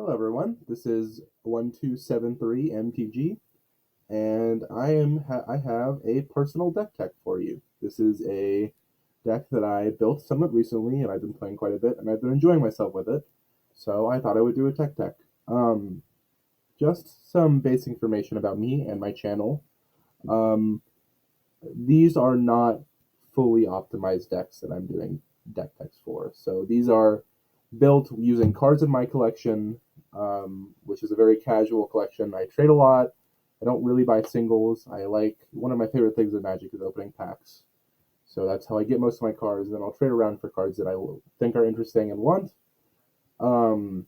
Hello everyone, this is 1273 MTG, and I have a personal deck tech for you. This is a deck that I built somewhat recently, and I've been playing quite a bit, and I've been enjoying myself with it, so I thought I would do a tech. Um, just some basic information about me and my channel. Um, these are not fully optimized decks that I'm doing deck techs for, so these are built using cards in my collection, which is a very casual collection. I trade a lot. I don't really buy singles. I like one of my favorite things in Magic is opening packs. So that's how I get most of my cards. And then I'll trade around for cards that I think are interesting and want. Um,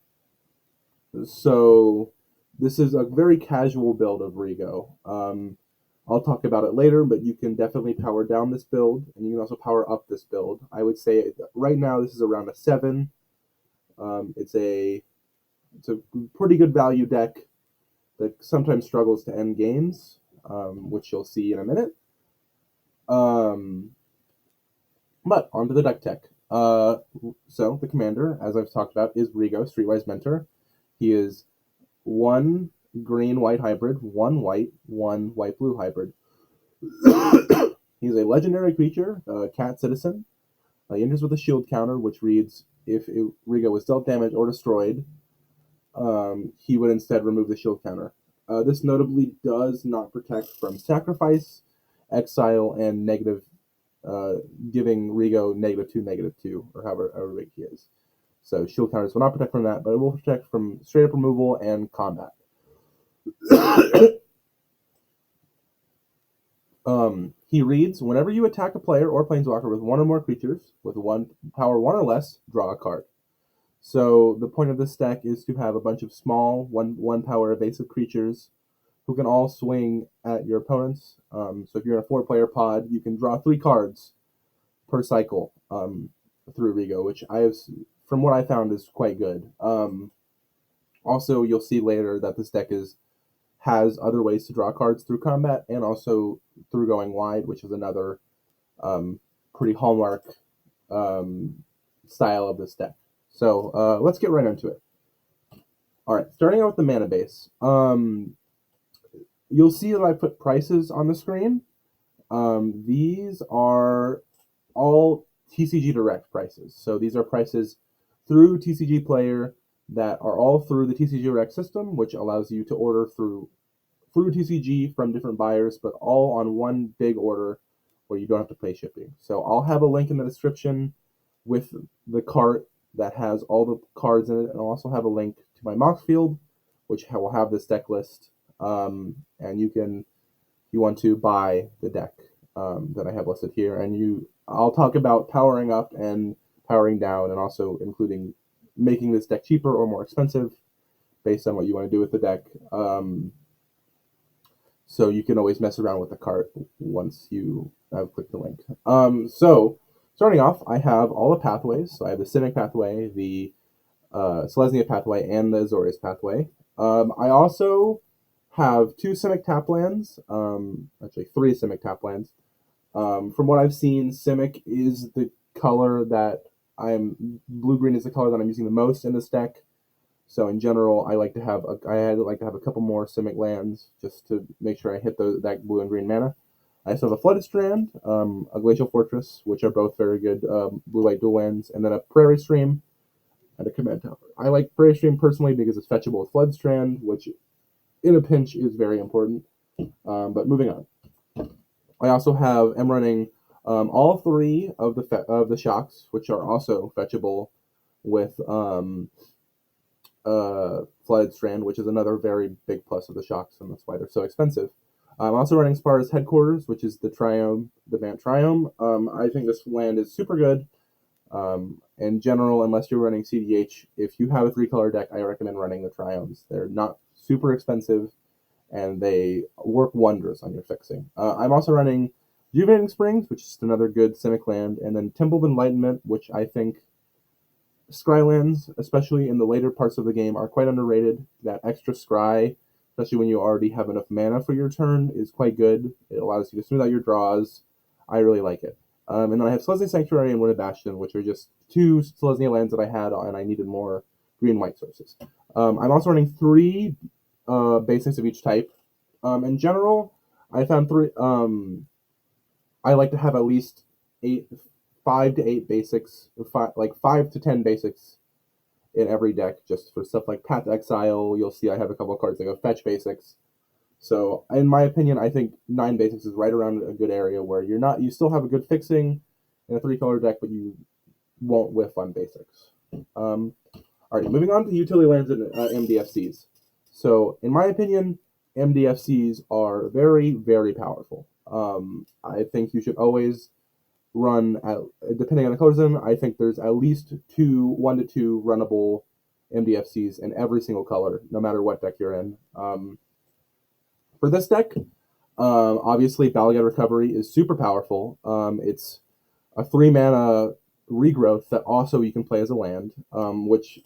so this is a very casual build of Rigo. I'll talk about it later, but you can definitely power down this build, and you can also power up this build. I would say right now this is around a 7. It's a pretty good value deck that sometimes struggles to end games, which you'll see in a minute. Um, but onto the deck tech. So the commander, as I've talked about, is Rigo, Streetwise Mentor. He is 1 green-white hybrid, 1 white blue hybrid. He's a legendary creature, cat citizen. He enters with a shield counter, which reads, if Rigo was dealt damage or destroyed, he would instead remove the shield counter. This notably does not protect from sacrifice, exile, and negative, giving Rigo -2/-2, or however big he is. So shield counters will not protect from that, but it will protect from straight up removal and combat. He reads, whenever you attack a player or planeswalker with one or more creatures with power 1 or less, draw a card. So the point of this deck is to have a bunch of small one power evasive creatures who can all swing at your opponents. So if you're in a 4-player pod, you can draw 3 cards per cycle through Rigo, which from what I found, is quite good. Also, you'll see later that this deck has other ways to draw cards through combat and also through going wide, which is another pretty hallmark style of this deck. So let's get right into it. All right, starting out with the mana base. You'll see that I put prices on the screen. These are all TCG Direct prices. So these are prices through TCGPlayer that are all through the TCG Direct system, which allows you to order through TCG from different buyers, but all on one big order where you don't have to pay shipping. So I'll have a link in the description with the cart that has all the cards in it, and I'll also have a link to my Mox Field, which will have this deck list. And you can, if you want to, buy the deck that I have listed here, and I'll talk about powering up and powering down, and also including making this deck cheaper or more expensive based on what you want to do with the deck. So you can always mess around with the cart once you have clicked the link. So starting off, I have all the pathways. So I have the Simic pathway, the Selesnya pathway, and the Azorius pathway. I also have 2 Simic tap lands, actually 3 Simic tap lands. From what I've seen, Simic is the color that blue-green is the color that I'm using the most in this deck. So in general, I like to have a couple more Simic lands just to make sure I hit that blue and green mana. I also have a Flooded Strand, a Glacial Fortress, which are both very good blue-white dual lands, and then a Prairie Stream and a Command Tower. I like Prairie Stream personally because it's fetchable with Flood Strand, which in a pinch is very important. But moving on. I also am running all 3 of the shocks, which are also fetchable with Flooded Strand, which is another very big plus of the shocks, and that's why they're so expensive. I'm also running Spar's Headquarters, which is the Vant Triome. I think this land is super good. In general, unless you're running CDH, if you have a 3-color deck, I recommend running the Triomes. They're not super expensive, and they work wonders on your fixing. I'm also running Juvenating Springs, which is another good Simic land, and then Temple of Enlightenment, which I think Scrylands, especially in the later parts of the game, are quite underrated. That extra scry, especially when you already have enough mana for your turn, is quite good. It allows you to smooth out your draws. I really like it. And then I have Selesnya Sanctuary and Wooded Bastion, which are just 2 Selesnya lands that I had, and I needed more green-white sources. I'm also running 3 basics of each type. In general, I found 3. I like to have at least 5 to 8 basics, like 5 to 10 basics in every deck, just for stuff like Path to Exile. You'll see I have a couple of cards that go fetch basics. So, in my opinion, I think 9 basics is right around a good area where you still have a good fixing in a 3-color deck, but you won't whiff on basics. Alright, moving on to utility lands and MDFCs. So, in my opinion, MDFCs are very, very powerful. I think you should always run, depending on the colors of them, I think there's at least 1 to 2 runnable MDFCs in every single color, no matter what deck you're in. For this deck, obviously Balagad Recovery is super powerful. It's a 3-mana regrowth that also you can play as a land, which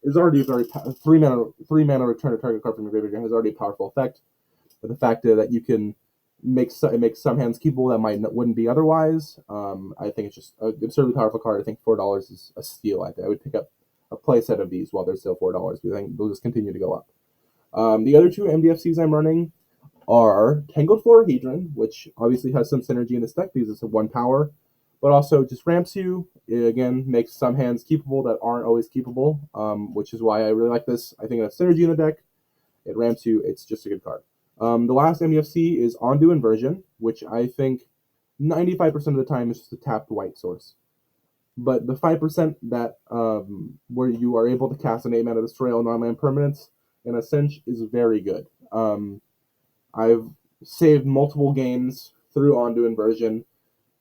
is already very 3-mana return a target card from your graveyard has already a powerful effect. But the fact that you can it makes some hands keepable that wouldn't be otherwise. I think it's just an absurdly powerful card. I think $4 is a steal. I would pick up a play set of these while they're still $4 because I think they'll just continue to go up. The other 2 MDFCs I'm running are Tangled Florahedron, which obviously has some synergy in this deck because it's a 1 power, but also just ramps you. It, again, makes some hands keepable that aren't always keepable, which is why I really like this. I think it has synergy in the deck. It ramps you. It's just a good card. The last MDFC is Ondu Inversion, which I think 95% of the time is just a tapped white source. But the 5% that where you are able to cast an 8-mana destroy all non-land permanents in a cinch is very good. I've saved multiple games through Ondu Inversion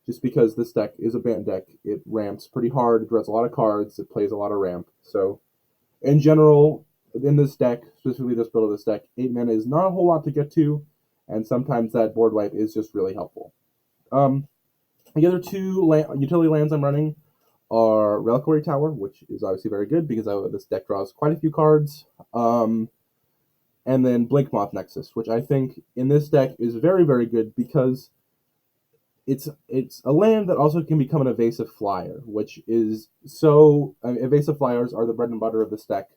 just because this deck is a Bant deck. It ramps pretty hard, it draws a lot of cards, it plays a lot of ramp. So, in general, in this deck, specifically this build of this deck, 8 mana is not a whole lot to get to, and sometimes that board wipe is just really helpful. The other 2 utility lands I'm running are Reliquary Tower, which is obviously very good because this deck draws quite a few cards. And then Blink Moth Nexus, which I think in this deck is very, very good because it's a land that also can become an evasive flyer, which is evasive flyers are the bread and butter of this deck.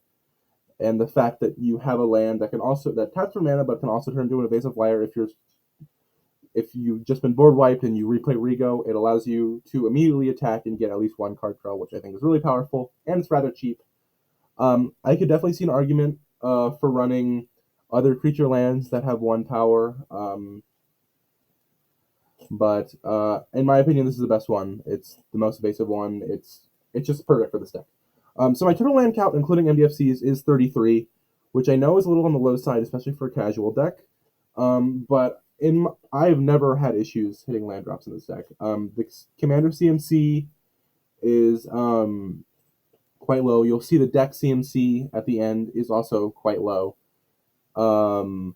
And the fact that you have a land that taps for mana but can also turn into an evasive flyer if you've just been board wiped and you replay Rigo, it allows you to immediately attack and get at least 1 card draw, which I think is really powerful, and it's rather cheap. I could definitely see an argument for running other creature lands that have 1 power, but in my opinion, this is the best one. It's the most evasive one. It's just perfect for this deck. So my total land count, including MDFCs, is 33, which I know is a little on the low side, especially for a casual deck. But I've never had issues hitting land drops in this deck. The Commander CMC is quite low. You'll see the deck CMC at the end is also quite low. In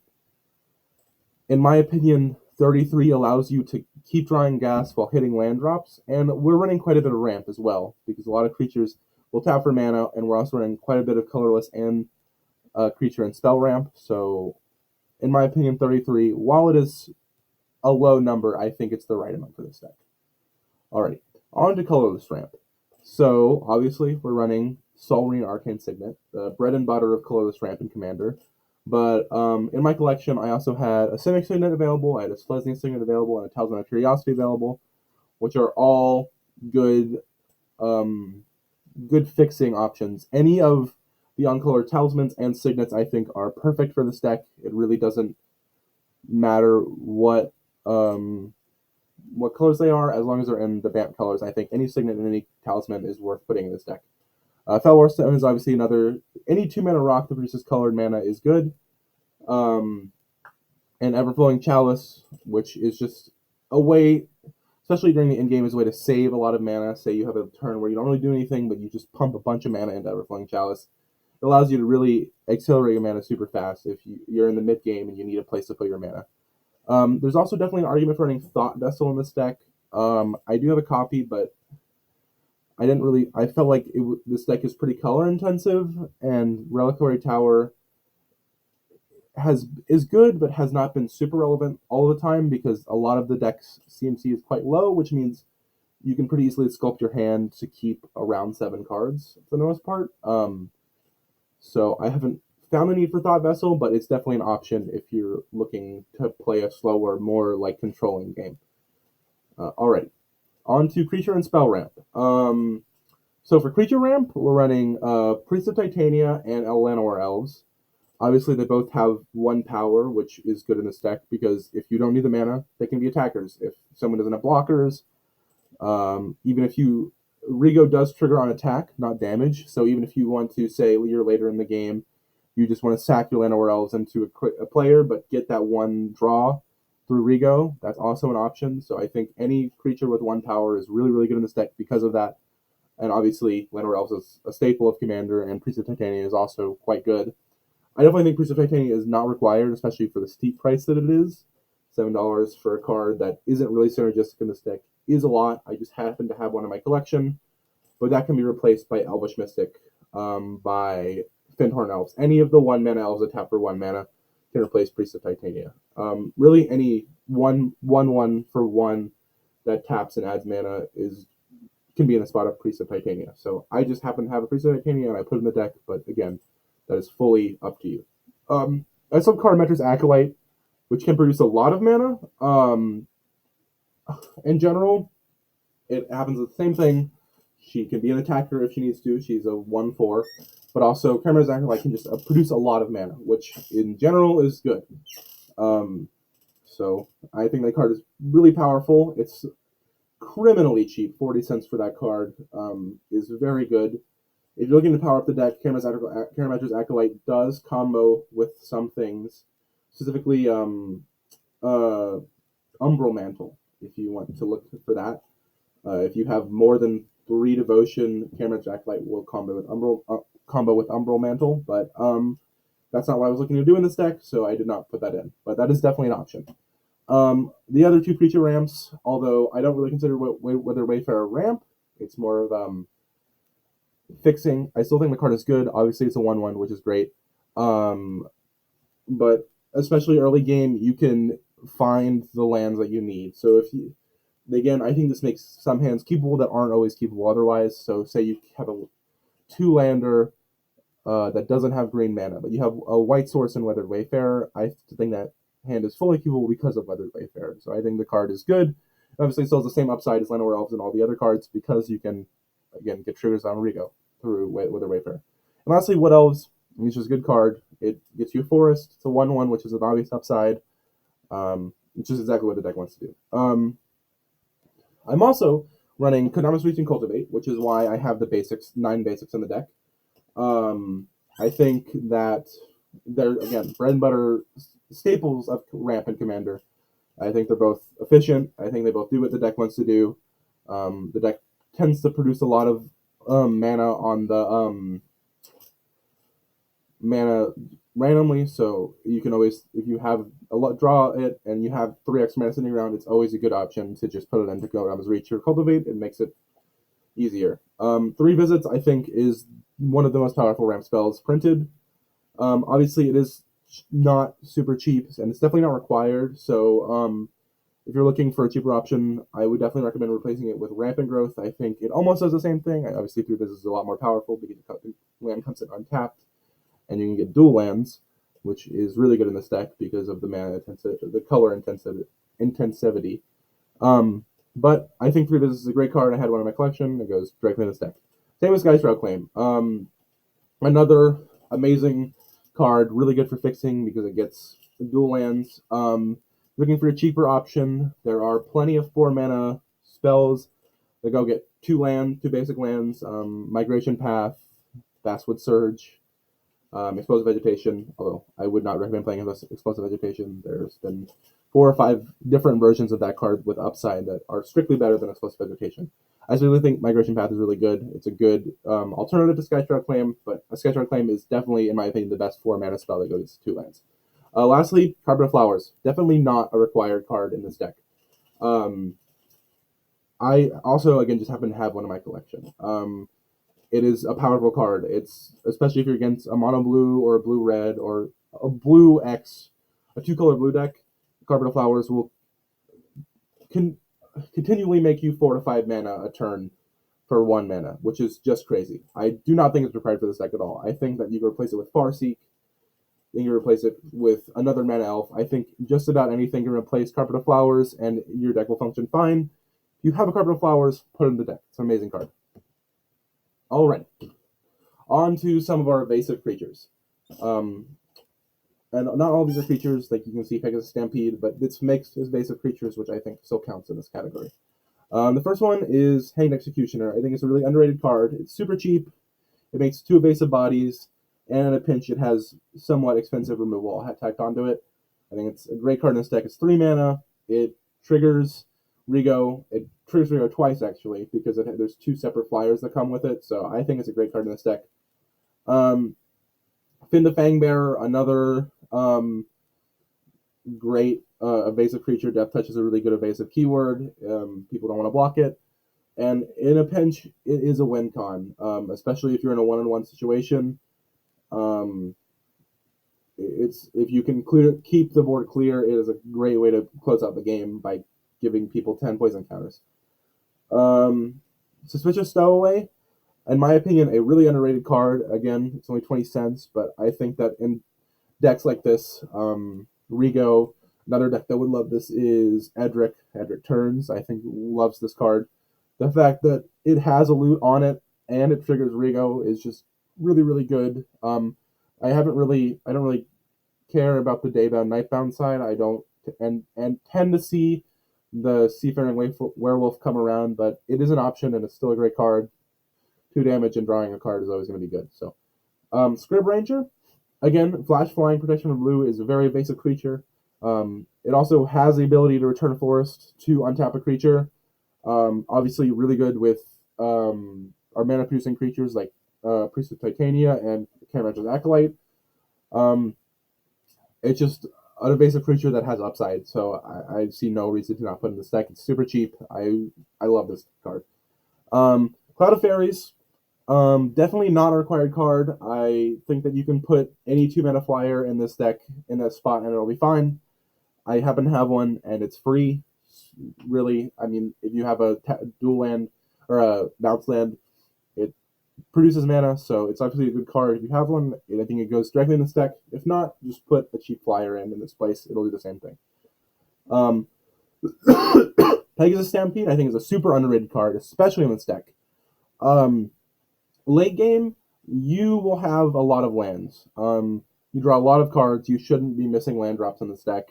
my opinion, 33 allows you to keep drawing gas while hitting land drops, and we're running quite a bit of ramp as well, because a lot of creatures will tap for mana, and we're also running quite a bit of colorless and creature and spell ramp, so in my opinion, 33, while it is a low number, I think it's the right amount for this deck. Alrighty, on to colorless ramp. So, obviously, we're running Solring Arcane Signet, the bread and butter of colorless ramp in Commander. But in my collection, I also had a Simic Signet available, I had a Selesnya Signet available, and a Talisman of Curiosity available, which are all good good fixing options. Any of the uncolored Talismans and Signets, I think, are perfect for this deck. It really doesn't matter what colors they are, as long as they're in the Bant colors. I think any Signet and any Talisman is worth putting in this deck. Felwar Stone is obviously another. Any 2-mana rock that produces colored mana is good. And Everflowing Chalice, which is just a way, especially during the end game, is a way to save a lot of mana. Say you have a turn where you don't really do anything, but you just pump a bunch of mana into Everflowing Chalice. It allows you to really accelerate your mana super fast if you're in the mid game and you need a place to put your mana. There's also definitely an argument for running Thought Vessel in this deck. I do have a copy, but I felt like this deck is pretty color intensive, and Reliquary Tower is good, but has not been super relevant all the time because a lot of the deck's CMC is quite low, which means you can pretty easily sculpt your hand to keep around 7 cards for the most part. So I haven't found the need for Thought Vessel, but it's definitely an option if you're looking to play a slower, more like controlling game. All right, on to Creature and Spell Ramp. So for Creature Ramp, we're running Priest of Titania and Eleanor Elves. Obviously, they both have 1 power, which is good in this deck because if you don't need the mana, they can be attackers. If someone doesn't have blockers, even if you Rigo does trigger on attack, not damage. So even if you want to say you're later in the game, you just want to sack your Llanowar Elves into a player, but get that 1 draw through Rigo, that's also an option. So I think any creature with 1 power is really, really good in this deck because of that. And obviously, Llanowar Elves is a staple of Commander, and Priest of Titania is also quite good. I definitely think Priest of Titania is not required, especially for the steep price that it is. $7 for a card that isn't really synergistic in this deck is a lot. I just happen to have one in my collection, but that can be replaced by Elvish Mystic, by Fyndhorn Elves. Any of the 1 mana elves that tap for 1 mana can replace Priest of Titania. Really, any one for 1 that taps and adds mana can be in the spot of Priest of Titania. So I just happen to have a Priest of Titania and I put it in the deck, but again, that is fully up to you. I have some Cardmetra's Acolyte, which can produce a lot of mana. In general, it happens the same thing. She can be an attacker if she needs to. She's a 1/4. But also, Cardmetra's Acolyte can just produce a lot of mana, which in general is good. So I think that card is really powerful. It's criminally cheap. 40 cents for that card is very good. If you're looking to power up the deck, Cardmetra's Acolyte does combo with some things, specifically Umbral Mantle, if you want to look for that. If you have more than 3 devotion, Cardmetra's Acolyte will combo with Umbral Mantle, but that's not what I was looking to do in this deck, so I did not put that in. But that is definitely an option. The other 2 creature ramps, although I don't really consider whether Wayfarer ramp, it's more of fixing. I still think the card is good. Obviously, it's a 1/1, which is great. But especially early game, you can find the lands that you need. So if you, again, I think this makes some hands keepable that aren't always keepable otherwise. So say you have a 2-lander that doesn't have green mana, but you have a white source in Weathered Wayfarer. I think that hand is fully keepable because of Weathered Wayfarer. So I think the card is good. Obviously, it still has the same upside as Llanowar Elves and all the other cards because you can, again, get triggers on Rigo through Weathered Wayfarer. And lastly, Wood Elves, which is a good card. It gets you a forest. It's a 1/1, which is an obvious upside, which is exactly what the deck wants to do. I'm also running Kodama's Reach and Cultivate, which is why I have the 9 basics in the deck. I think that they're, again, bread and butter staples of Ramp and Commander. I think they're both efficient. I think they both do what the deck wants to do. The deck tends to produce a lot of mana on the mana randomly, so you can always, if you have a lot, draw it and you have 3 extra mana sitting around, it's always a good option to just put it into Kodama's Reach or Cultivate. It makes it easier. 3 Visits, I think, is one of the most powerful ramp spells printed. Obviously, it is not super cheap, and it's definitely not required. So, if you're looking for a cheaper option, I would definitely recommend replacing it with Rampant Growth. I think it almost does the same thing. Obviously, 3 Visits is a lot more powerful because the land comes in untapped, and you can get dual lands, which is really good in this deck because of the mana the color intensivity. But I think 3 Visits is a great card. I had one in my collection. It goes directly in this deck. Same with Skyshroud Claim. Another amazing card, really good for fixing because it gets dual lands. Looking for a cheaper option, there are plenty of 4 mana spells that go get 2 basic lands. Migration Path, Vastwood Surge, Explosive Vegetation, although I would not recommend playing Explosive Vegetation. There's been 4 or 5 different versions of that card with upside that are strictly better than Explosive Vegetation. I really think Migration Path is really good. It's a good alternative to Skyshroud Claim, but a Skyshroud Claim is definitely, in my opinion, the best 4 mana spell that goes 2 lands. Lastly, Carpet of Flowers. Definitely not a required card in this deck. I also, again, just happen to have one in my collection. It is a powerful card. It's, especially if you're against a mono blue or a blue red or a blue X, a 2-color blue deck, Carpet of Flowers will continually make you 4 to 5 mana a turn for 1 mana, which is just crazy. I do not think it's required for this deck at all. I think that you can replace it with Farseek, then you replace it with another mana elf. I think just about anything can replace Carpet of Flowers, and your deck will function fine. If you have a Carpet of Flowers, put it in the deck. It's an amazing card. Alright, on to some of our evasive creatures. And not all of these are creatures, like you can see Pegasus Stampede, but this makes evasive creatures, which I think still counts in this category. The first one is Hanged Executioner. I think it's a really underrated card. It's super cheap. It makes 2 evasive bodies, and in a pinch, it has somewhat expensive removal tacked onto it. I think it's a great card in this deck. It's 3 mana. It triggers Rigo. It triggers Rigo twice, actually, because there's 2 separate flyers that come with it. So I think it's a great card in this deck. Fin the Fangbearer, another great evasive creature. Death Touch is a really good evasive keyword. People don't want to block it. And in a pinch, it is a win con, especially if you're in a one-on-one situation. It's if you can keep the board clear, it is a great way to close out the game by giving people 10 poison counters. Suspicious Stowaway, in my opinion, a really underrated card. Again, it's only 20 cents, but I think that in decks like this, Rigo, another deck that would love this is Edric. Edric Turns, I think, loves this card. The fact that it has a loot on it and it triggers Rigo is just really, really good. I don't really care about the Daybound Nightbound side. I don't and tend to see the Seafaring Werewolf come around, but it is an option and it's still a great card. 2 damage and drawing a card is always going to be good. So, Scrib Ranger, again, Flash Flying Protection from Blue is a very basic creature. It also has the ability to return a forest to untap a creature. Obviously, really good with our mana-producing creatures like Priest of Titania and Cameranger's Acolyte. It's just an evasive creature that has upside, so I see no reason to not put in this deck. It's super cheap. I love this card. Cloud of Fairies, definitely not a required card. I think that you can put any 2-mana flyer in this deck in that spot and it'll be fine. I happen to have one and it's free. Really, I mean, if you have a dual land or a bounce land, it produces mana, so it's obviously a good card. If you have one, I think it goes directly in this deck. If not, just put a cheap flyer in this place. It'll do the same thing. Pegasus Stampede, I think, is a super underrated card, especially in this deck. Late game, you will have a lot of lands. You draw a lot of cards. You shouldn't be missing land drops in this deck.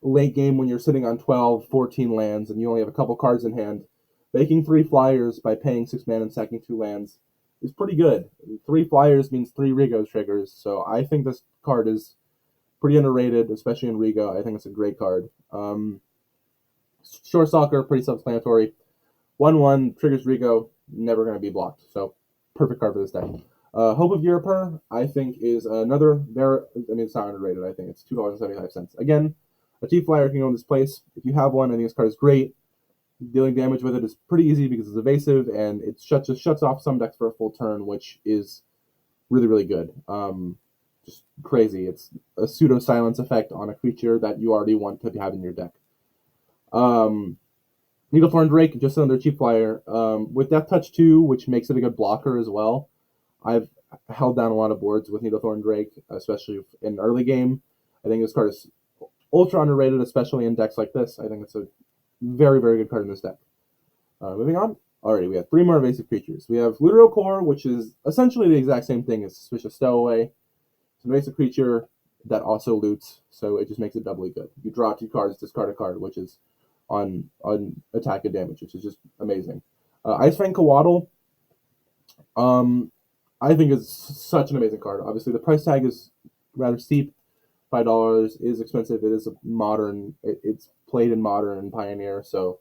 Late game, when you're sitting on 12, 14 lands, and you only have a couple cards in hand, making 3 flyers by paying 6 mana and sacking 2 lands is pretty good. 3 flyers means 3 Rigo triggers, so I think this card is pretty underrated, especially in Rigo. I think it's a great card. Short Stalker, pretty self-explanatory. 1/1, triggers Rigo, never going to be blocked, so perfect card for this deck. Hope of Europer, I think, is another it's not underrated. I think it's $2.75. Again, a cheap flyer can go in this place. If you have one, I think this card is great. Dealing damage with it is pretty easy because it's evasive, and it just shuts off some decks for a full turn, which is really, really good. Just crazy. It's a pseudo-silence effect on a creature that you already want to have in your deck. Needlethorn Drake, just another cheap flyer. With Death Touch 2, which makes it a good blocker as well. I've held down a lot of boards with Needlethorn Drake, especially in early game. I think this card is ultra underrated, especially in decks like this. I think it's a very, very good card in this deck. Moving on. Alrighty, we have 3 more evasive creatures. We have Luteral Core, which is essentially the exact same thing as Suspicious Stowaway. It's an evasive creature that also loots, so it just makes it doubly good. You draw 2 cards, discard a card, which is on attack and damage, which is just amazing. Icefang Coatl, I think is such an amazing card. Obviously, the price tag is rather steep. $5 is expensive. It is a modern. It's played in Modern and Pioneer, so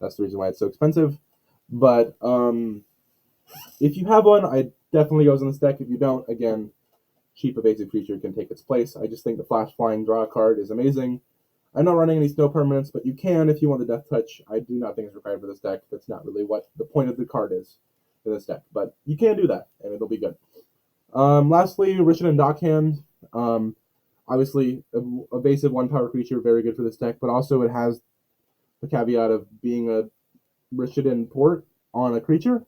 that's the reason why it's so expensive. But if you have one, I definitely goes in this deck. If you don't, again, cheap evasive creature can take its place. I just think the Flash Flying draw card is amazing. I'm not running any snow permanents, but you can if you want the Death Touch. I do not think it's required for this deck. That's not really what the point of the card is in this deck, but you can do that, and it'll be good. Lastly, Rishadan Dockhand. Obviously, evasive 1-power creature, very good for this deck, but also it has the caveat of being a Rishidan port on a creature,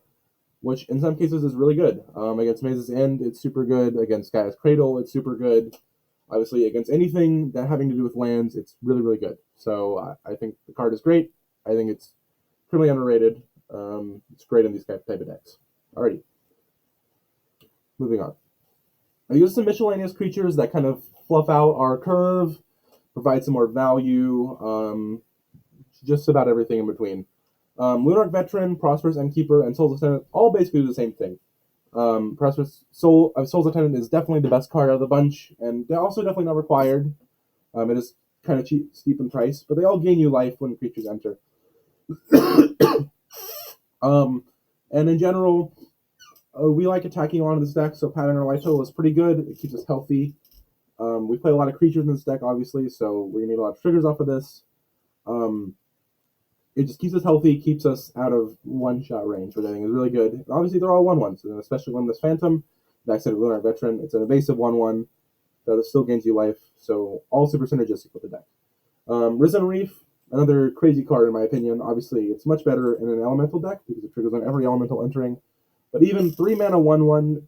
which in some cases is really good. Against Maze's End, it's super good. Against Gaia's Cradle, it's super good. Obviously, against anything that having to do with lands, it's really, really good. So I think the card is great. I think it's pretty underrated. It's great in these type of decks. Alrighty, moving on. I use some miscellaneous creatures that kind of fluff out our curve, provide some more value, just about everything in between. Lunarch Veteran, Prosperous Endkeeper, and Soul's Attendant all basically do the same thing. Soul's Attendant is definitely the best card out of the bunch, and they're also definitely not required. It is kind of steep in price, but they all gain you life when creatures enter. And in general, we like attacking a lot of this deck, so Pattern or Life Total is pretty good. It keeps us healthy. We play a lot of creatures in this deck, obviously, so we're going to need a lot of triggers off of this. It just keeps us healthy, keeps us out of one-shot range, which I think is really good. And obviously, they're all 1/1s, and especially Limitless Phantom, that's a Lunar Veteran. It's an evasive 1/1 that still gains you life, so all super synergistic with the deck. Risen Reef, another crazy card in my opinion. Obviously, it's much better in an elemental deck because it triggers on every elemental entering. But even 3 mana 1/1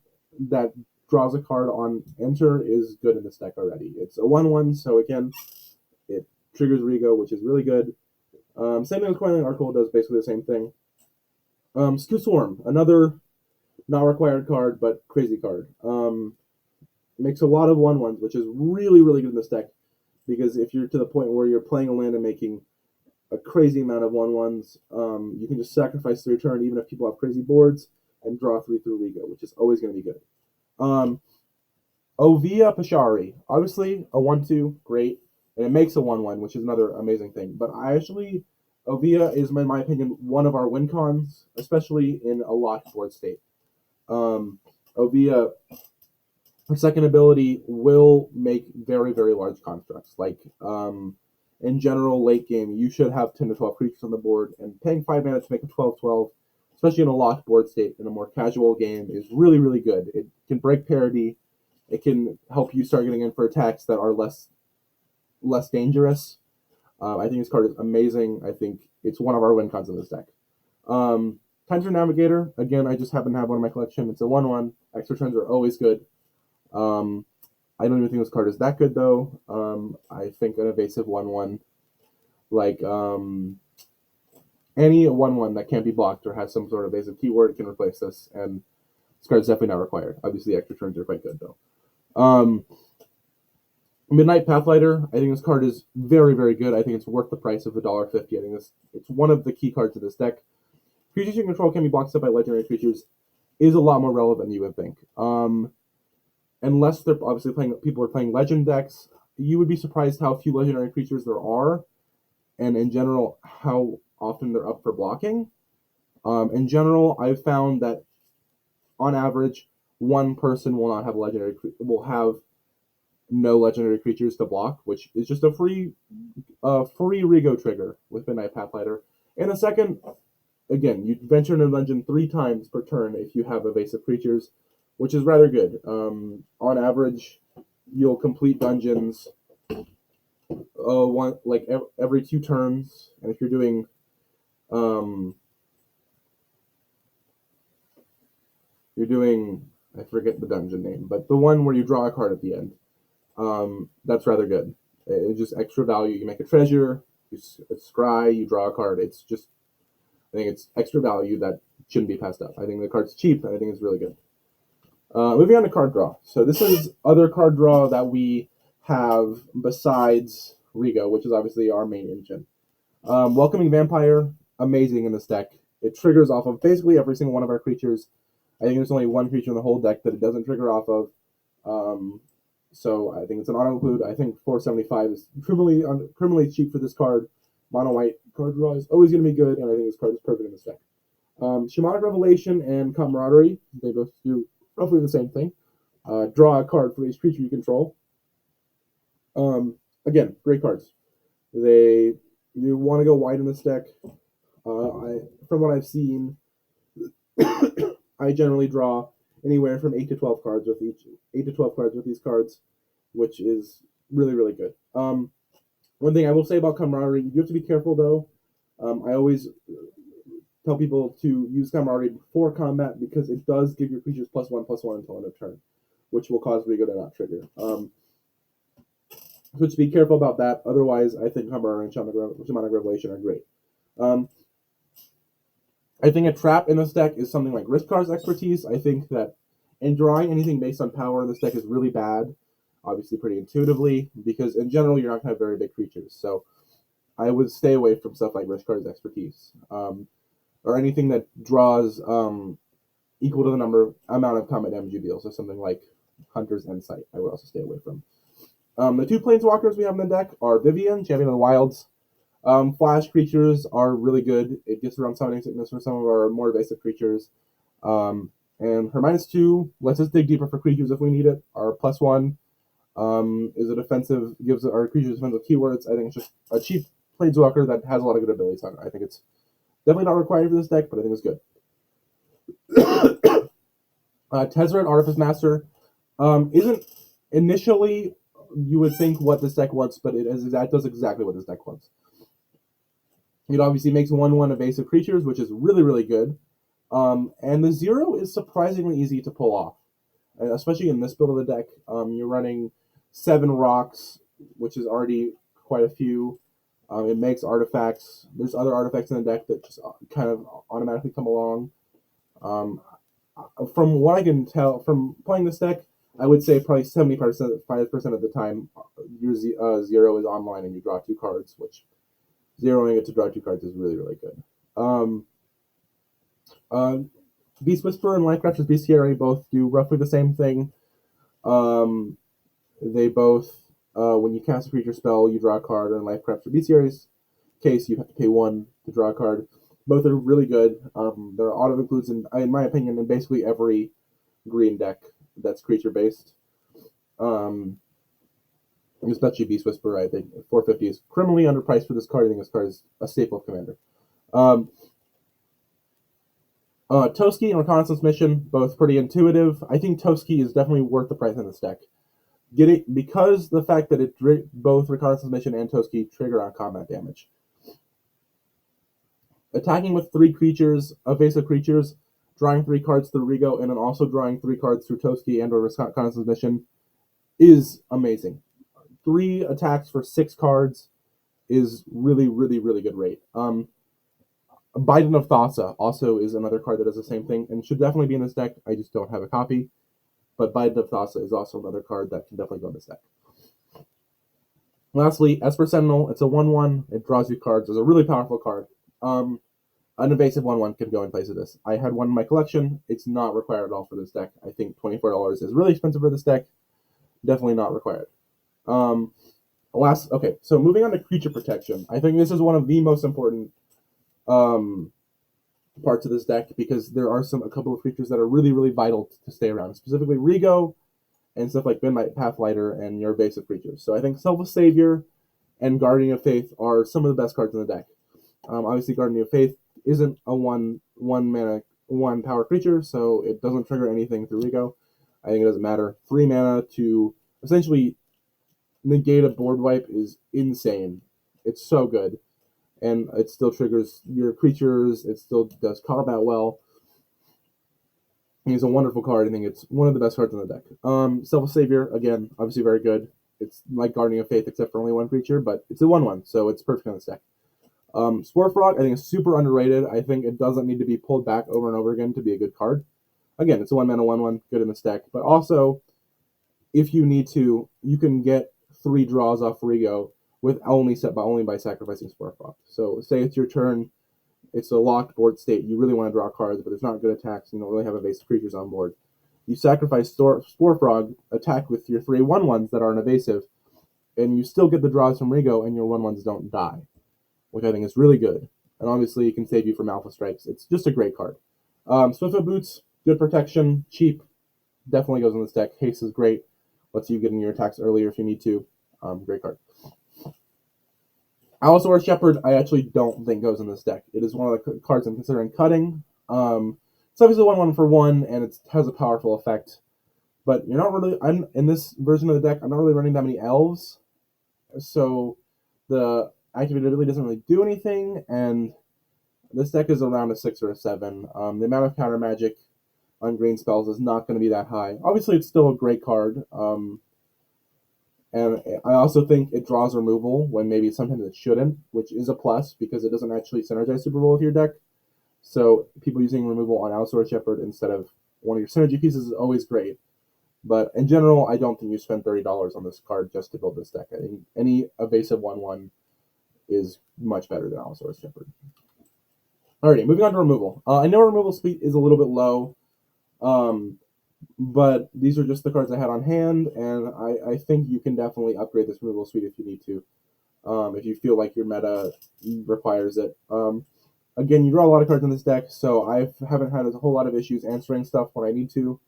that draws a card on enter is good in this deck already. It's a 1/1, so again, it triggers Rigo, which is really good. Same thing with Coiling Oracle, does basically the same thing. Skew Swarm, another not required card, but crazy card. Makes a lot of 1/1s, which is really, really good in this deck, because if you're to the point where you're playing a land and making a crazy amount of 1/1s, you can just sacrifice the return, even if people have crazy boards, and draw 3 through Rigo, which is always going to be good. Ovia Pashari, obviously a 1/2, great, and it makes a 1/1, which is another amazing thing. But Ovia is, in my opinion, one of our win cons, especially in a locked board state. Ovia, her second ability will make very, very large constructs. Like, in general, late game, you should have 10 to 12 creatures on the board, and paying 5 mana to make a 12/12, especially in a locked board state in a more casual game, is really, really good. It can break parity. It can help you start getting in for attacks that are less dangerous. I think this card is amazing. I think it's one of our win cons in this deck. Times Navigator, again, I just happen to have one in my collection. It's a 1/1. Extra turns are always good. I don't even think this card is that good, though. I think an evasive 1/1, like any 1/1 that can't be blocked or has some sort of evasive keyword can replace this, and this card is definitely not required. Obviously, extra turns are quite good, though. Midnight Pathlighter, I think this card is very, very good. I think it's worth the price of $1.50. I think it's one of the key cards of this deck. Creatures you control can be blocked up by legendary creatures is a lot more relevant than you would think. Unless they're obviously people are playing legend decks, you would be surprised how few legendary creatures there are, and in general, how often they're up for blocking. In general, I've found that on average, one person will not have will have no legendary creatures to block, which is just a free Rigo trigger with Midnight Pathlighter. And the second, again, you venture into dungeon 3 times per turn if you have evasive creatures, which is rather good. On average, you'll complete dungeons every 2 turns, and if you're doing I forget the dungeon name, but the one where you draw a card at the end. That's rather good. It's just extra value. You make a treasure, you scry, you draw a card. I think it's extra value that shouldn't be passed up. I think the card's cheap, and I think it's really good. Moving on to card draw. So this is other card draw that we have besides Rigo, which is obviously our main engine. Welcoming Vampire, amazing in this deck. It triggers off of basically every single one of our creatures. I think there's only one creature in the whole deck that it doesn't trigger off of. So I think it's an auto-include. I think $4.75 is criminally cheap for this card. Mono-white card draw is always going to be good, and I think this card is perfect in this deck. Shamanic Revelation and Camaraderie, they both do roughly the same thing. Draw a card for each creature you control. Again, great cards. You want to go wide in this deck. From what I've seen, I generally draw anywhere from 8 to 12 cards with these cards, which is really, really good. One thing I will say about Camaraderie, you have to be careful though. I always tell people to use camaraderie before combat because it does give your creatures +1/+1 until end of turn, which will cause Rigo to not trigger. So just be careful about that. Otherwise, I think camaraderie and shamanic revelation are great. I think a trap in this deck is something like Rishkar's expertise. I think that in drawing anything based on power in this deck is really bad, obviously pretty intuitively, because in general you're not going to have very big creatures. So I would stay away from stuff like Rishkar's expertise, or anything that draws equal to the amount of combat damage you deal. So something like Hunter's Insight, I would also stay away from. The two planeswalkers we have in the deck are Vivian, Champion of the Wilds. Flash creatures are really good. It gets around summoning sickness for some of our more basic creatures. And her -2 lets us dig deeper for creatures if we need it. Our +1 is a defensive, gives our creatures defensive keywords. I think it's just a cheap planeswalker that has a lot of good abilities on it. I think it's definitely not required for this deck, but I think it's good. Tezzeret, Artifice Master, isn't initially you would think what this deck wants, but that does exactly what this deck wants. It obviously makes 1/1 evasive creatures, which is really, really good. And the 0 is surprisingly easy to pull off, especially in this build of the deck. You're running 7 rocks, which is already quite a few. It makes artifacts. There's other artifacts in the deck that just kind of automatically come along. From what I can tell from playing this deck, I would say probably 75% of the time, your 0 is online and you draw 2 cards, which zeroing it to draw 2 cards is really, really good. Beast Whisperer and Lifecrafter's Bestiary both do roughly the same thing. They both, when you cast a creature spell, you draw a card, or in Lifecrafter's Bestiary's case, you have to pay 1 to draw a card. Both are really good. There are auto-includes, in my opinion, in basically every green deck that's creature-based. Especially Beast Whisperer, I think. 450 is criminally underpriced for this card. I think this card is a staple of Commander. Toski and Reconnaissance Mission, both pretty intuitive. I think Toski is definitely worth the price in this deck. Because the fact that both Reconnaissance Mission and Toski trigger on combat damage. Attacking with 3 creatures, evasive creatures, drawing 3 cards through Rigo, and then also drawing 3 cards through Toski and or Reconnaissance Mission is amazing. 3 attacks for 6 cards is really, really, really good rate. Bident of Thassa also is another card that does the same thing and should definitely be in this deck. I just don't have a copy. But Bident of Thassa is also another card that can definitely go in this deck. Lastly, Esper Sentinel. It's a 1/1. It draws you cards. It's a really powerful card. An evasive 1/1 can go in place of this. I had one in my collection. It's not required at all for this deck. I think $24 is really expensive for this deck. Definitely not required. Okay, so moving on to creature protection. I think this is one of the most important parts of this deck because there are a couple of creatures that are really, really vital to stay around, specifically Rigo and stuff like Midnight Pathlighter and your basic creatures. So I think Selfless Savior and Guardian of Faith are some of the best cards in the deck. Obviously, Guardian of Faith isn't a one mana, 1 power creature, so it doesn't trigger anything through Rigo. I think it doesn't matter. 3 mana to essentially negate a board wipe is insane. It's so good. And it still triggers your creatures. It still does combat well. It's a wonderful card. I think it's one of the best cards in the deck. Selfless Savior, again, obviously very good. It's like Guardian of Faith, except for only 1 creature, but it's a 1/1, so it's perfect on this deck. Spore Frog, I think, is super underrated. I think it doesn't need to be pulled back over and over again to be a good card. Again, it's a 1 mana 1/1, good in this deck. But also, if you need to, you can get 3 draws off Rigo with only by sacrificing Spore Frog. So say it's your turn, it's a locked board state, you really want to draw cards, but there's not good attacks, you don't really have evasive creatures on board. You sacrifice Spore Frog, attack with your 3 1/1s that are an evasive, and you still get the draws from Rigo, and your 1/1s don't die, which I think is really good. And obviously, it can save you from Alpha Strikes. It's just a great card. Swiftfoot Boots, good protection, cheap, definitely goes in this deck. Haste is great, lets you get in your attacks earlier if you need to. Great card. Allosaurus Shepherd, I actually don't think goes in this deck. It is one of the cards I'm considering cutting. It's obviously 1/1 for 1, and it has a powerful effect. But you're not really, in this version of the deck, I'm not really running that many elves. So the activated ability doesn't really do anything, and This deck is around a 6 or a 7. The amount of counter magic on green spells is not going to be that high. Obviously, it's still a great card. And I also think it draws removal when maybe sometimes it shouldn't, which is a plus because it doesn't actually synergize super well with your deck. So people using removal on Allosaurus Shepherd instead of one of your synergy pieces is always great. But in general, I don't think you spend $30 on this card just to build this deck. I think any evasive 1/1 is much better than Allosaurus Shepherd. Alrighty, moving on to removal. I know removal speed is a little bit low, but these are just the cards I had on hand, and I think you can definitely upgrade this removal suite if you need to, if you feel like your meta requires it. Again, you draw a lot of cards in this deck, so I haven't had a whole lot of issues answering stuff when I need to.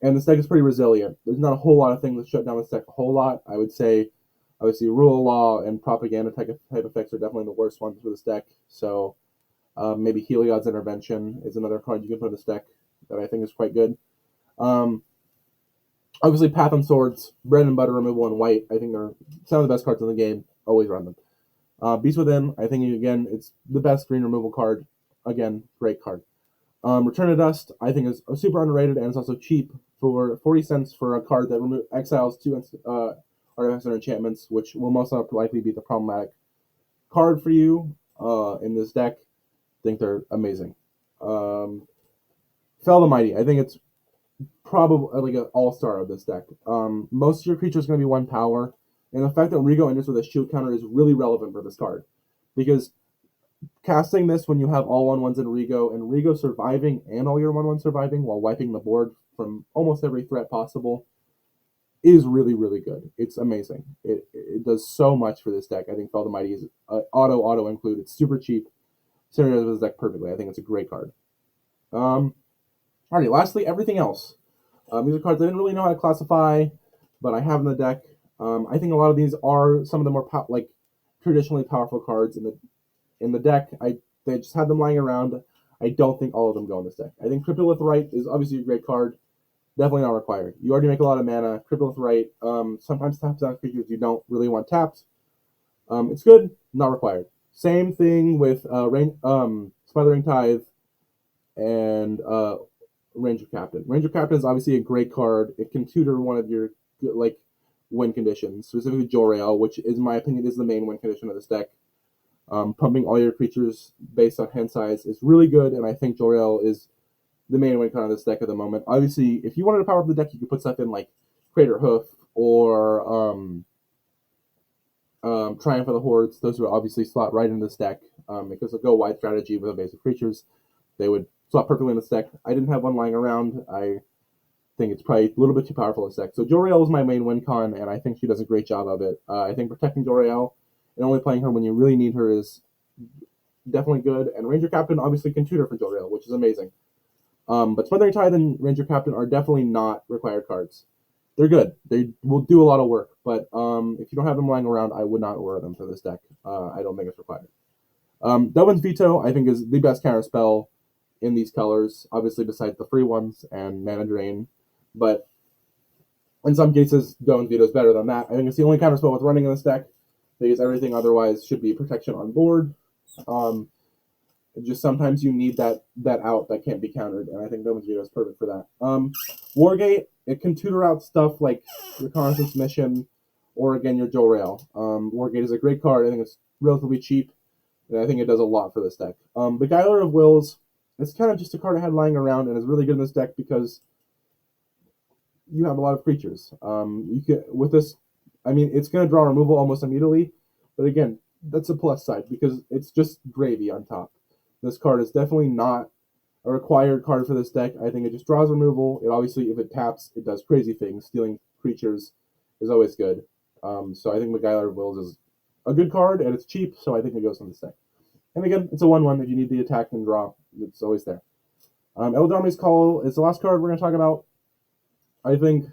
And this deck is pretty resilient. There's not a whole lot of things that shut down this deck a whole lot. I would say, obviously, Rule of Law and Propaganda type effects are definitely the worst ones for this deck. So maybe Heliod's Intervention is another card you can put in this deck that I think is quite good. Obviously, Path on Swords, Bread and Butter removal, and White, I think they're some of the best cards in the game. Always run them. Beast Within, I think, again, it's the best green removal card. Again, great card. Return to Dust, I think, is super underrated, and it's also cheap for 40 cents for a card that exiles 2 artifacts and enchantments, which will most likely be the problematic card for you in this deck. I think they're amazing. Fell the Mighty, I think it's probably like an all-star of this deck. Most of your creatures are going to be 1 power, and the fact that Rigo enters with a shield counter is really relevant for this card, because casting this when you have all 1/1s in Rigo, and Rigo surviving and all your 1/1 surviving while wiping the board from almost every threat possible is really, really good. It's amazing. It does so much for this deck. I think Fell the Mighty is auto include. It's super cheap. Synergizes this deck perfectly. I think it's a great card. Alrighty, lastly, everything else. These are cards I didn't really know how to classify, but I have in the deck. I think a lot of these are some of the more traditionally powerful cards in the deck. They just had them lying around. I don't think all of them go in this deck. I think Cryptolith Right is obviously a great card. Definitely not required. You already make a lot of mana. Cryptolith Right sometimes taps down creatures you don't really want tapped. It's good, not required. Same thing with Smothering Tithe and Ranger Captain. Ranger Captain is obviously a great card. It can tutor one of your win conditions, specifically Jor-El, which, in my opinion, is the main win condition of this deck. Pumping all your creatures based on hand size is really good, and I think Jor-El is the main win con of this deck at the moment. Obviously, if you wanted to power up the deck, you could put stuff in like Crater Hoof or Triumph of the Hordes. Those would obviously slot right in this deck because of go wide strategy with evasive creatures. They would slot perfectly in this deck. I didn't have one lying around. I think it's probably a little bit too powerful in this deck. So Jor-El is my main win con, and I think she does a great job of it. I think protecting Jor-El and only playing her when you really need her is definitely good. And Ranger Captain obviously can tutor for Jor-El, which is amazing. But Smothering Tithe and Ranger Captain are definitely not required cards. They're good. They will do a lot of work, but if you don't have them lying around, I would not order them for this deck. I don't think it's required. Delvin's Veto, I think, is the best counter spell in these colors, obviously besides the free ones and Mana Drain. But in some cases, Delvin's Veto is better than that. I think it's the only counter spell with running in this deck, because everything otherwise should be protection on board. Just sometimes you need that out that can't be countered, and I think Delvin's Veto is perfect for that. Wargate, it can tutor out stuff like Reconnaissance Mission, or again your Jor-El. Wargate is a great card. I think it's relatively cheap, and I think it does a lot for this deck. Beguiler of Wills, it's kind of just a card I had lying around, and is really good in this deck because you have a lot of creatures. You can with this, I mean, it's going to draw removal almost immediately, but again, that's a plus side because it's just gravy on top. This card is definitely not a required card for this deck. I think it just draws removal. It obviously, if it taps, it does crazy things. Stealing creatures is always good. So I think Beguiler of Wills is a good card, and it's cheap, so I think it goes on this deck. And again, it's a 1/1. If you need the attack and draw, it's always there. Eldarmy's Call is the last card we're going to talk about. I think,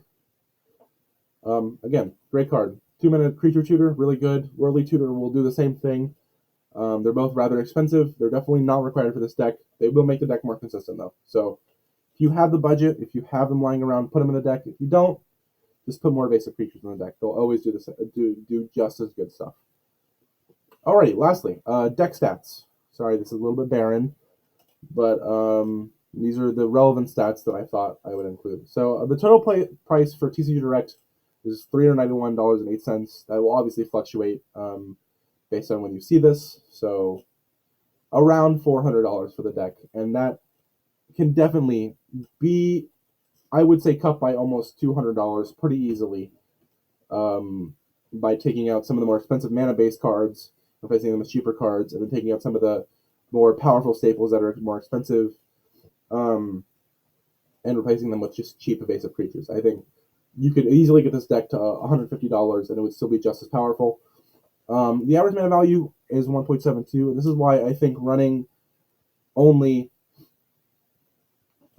again, great card. 2-mana creature tutor, really good. Worldly tutor will do the same thing. They're both rather expensive. They're definitely not required for this deck. They will make the deck more consistent, though. So if you have the budget, if you have them lying around, put them in the deck. If you don't, just put more basic creatures in the deck. They'll always do just as good stuff. Alrighty, lastly, deck stats. Sorry, this is a little bit barren, but these are the relevant stats that I thought I would include. So the total price for TCG Direct is $391.08. That will obviously fluctuate based on when you see this. So around $400 for the deck, and that can definitely be, I would say, cut by almost $200 pretty easily by taking out some of the more expensive mana-based cards, replacing them with cheaper cards, and then taking out some of the more powerful staples that are more expensive, um, and replacing them with just cheap evasive creatures. I think you could easily get this deck to $150 and it would still be just as powerful. The average mana value is 1.72, and this is why I think running only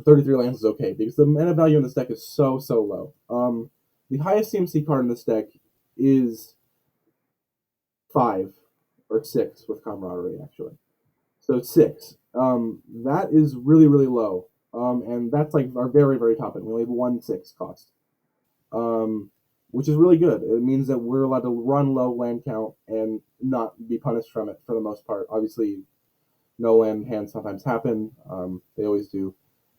33 lands is okay, because the mana value in this deck is so low. The highest CMC card in this deck is 5 or 6 with Camaraderie, actually. So it's 6. That is really low. And that's like our very top end. We only have 1/6 cost. Which is really good. It means that we're allowed to run low land count and not be punished from it for the most part. Obviously, no land hands sometimes happen. They always do.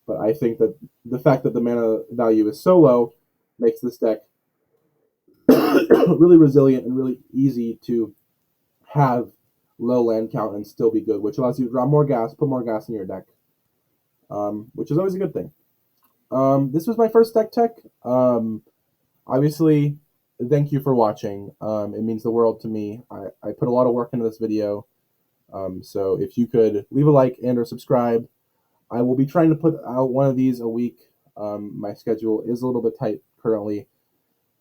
But I think that the fact that the mana value is so low makes this deck really resilient and really easy to have low land count and still be good, which allows you to draw more gas, put more gas in your deck, which is always a good thing. This was my first deck tech. Obviously, thank you for watching. It means the world to me. I put a lot of work into this video. So if you could leave a like and or subscribe, I will be trying to put out one of these a week. My schedule is a little bit tight currently,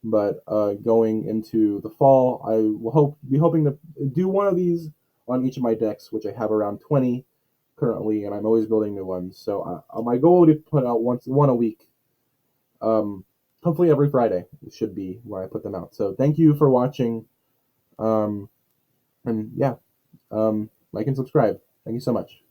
but going into the fall, I will be hoping to do one of these on each of my decks, which I have around 20 currently, and I'm always building new ones. So my goal is to put out one a week. Hopefully every Friday should be where I put them out. So thank you for watching, and yeah, like and subscribe. Thank you so much.